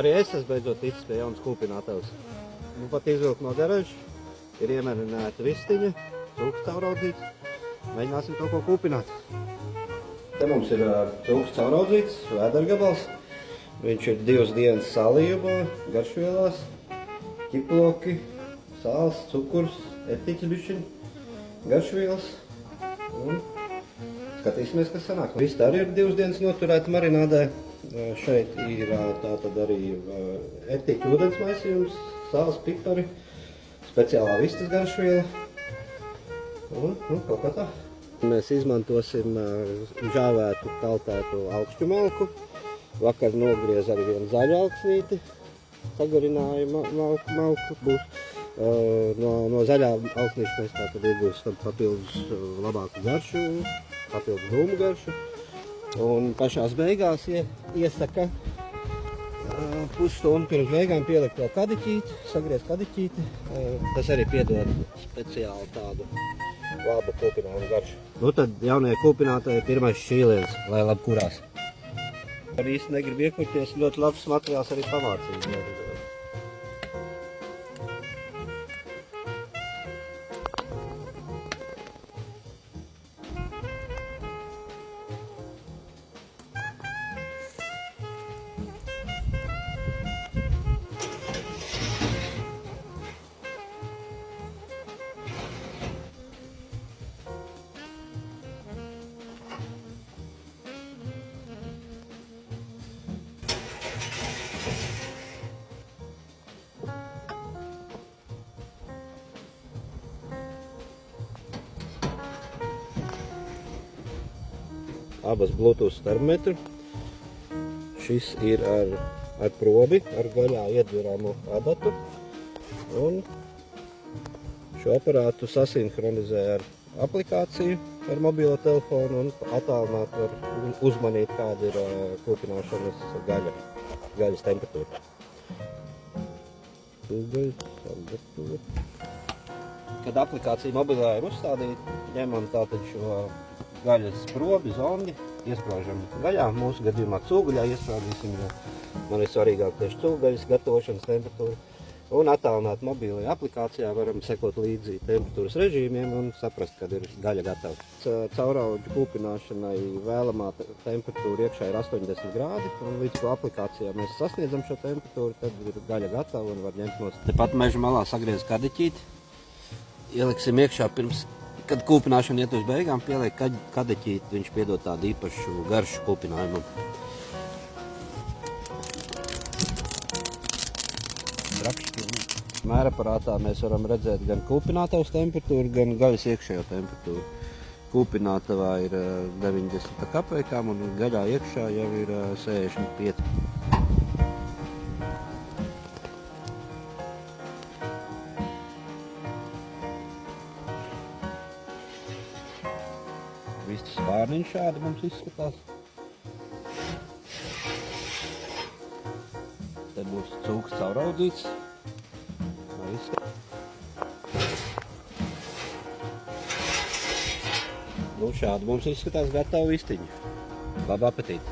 Arī es esmu beidzot ticis pie jaunas kūpinātavas. Nu, pat izvilkt no garažas, ir iemarināta vistiņa, cūks cauraudzīts. Mēģināsim kaut ko kūpināt. Te mums ir cūks cauraudzīts, vēdergabals. Viņš ir 2 dienas sālījumā, garšvielās, ķiploki, sāls, cukurs, etiķi bišķiņ, garšvielas. Un skatīsimies, kas sanāk. Viss tā arī ir 2 dienas noturēta marinādē. Šeit ir tātad arī etiķi ūdens maisījums, sāls, pipari, speciālā vistas garšviela un kaut kā tā. Mēs izmantosim žāvētu, kaltētu augšķu malku. Vakar nogriez arī vienu zaļu alksnīti, sagarināja malku būs. No zaļā alksnīša mēs tātad iegūstam papildus labāku garšu, papildus dūmu garšu. Un pašās beigās iesaka pusstundu pirms beigām pielikt vēl kadiķīti, sagriezt kadiķīti. Tas arī piedod speciāli tādu labu kūpinājumu garšu. Nu tad jaunajai kūpinātājai pirmais šķīliens, lai labi kurās. Arī īsti negribu iekurties, ļoti labs materiāls arī pamācīt. Abas Bluetooth termometru. Šis ir ar probi, ar gaļā iedvirāmu adatu. Un šo aparātu sasinhronizē ar aplikāciju, ar mobilo telefonu un attālināt var uzmanīt, kāda ir kūpināšanas gaļas temperatūra. Kad aplikācija mobilā ir uzstādīta, ņemam tātad šo gaļas probi, zondi, iesprāžam gaļā. Mūsu gadījumā cūgaļā iesprādīsim, jo man ir svarīgāk tieši cūgaļas gatavošanas temperatūra. Un attālināt mobilajā aplikācijā varam sekot līdzi temperatūras režīmiem un saprast, kad ir gaļa gatava. Cauraudžu kūpināšanai vēlamā temperatūra iekšā ir 80 grādi. Un līdz ko aplikācijā mēs sasniedzam šo temperatūru, tad ir gaļa gatava un var ņemt nost. Tepat meža malā sagriez kadiķīti. Ieliksim iekšā pirms, kad kūpināšana iet uz beigām, pieliek kadiķīti, viņš piedod tādu īpašu garšu kūpinājumam. Mēraparātā mēs varam redzēt gan kūpinātavas temperatūru, gan gaļas iekšējo temperatūru. Kūpinātavā ir 90 kapekām un gaļā iekšā jau ir 65. Vistas spārniņš šādi mums izskatās. Te būs cūks cauraudzīts. Nu, šādi mums izskatās gatava vistiņa. Labu apetīti!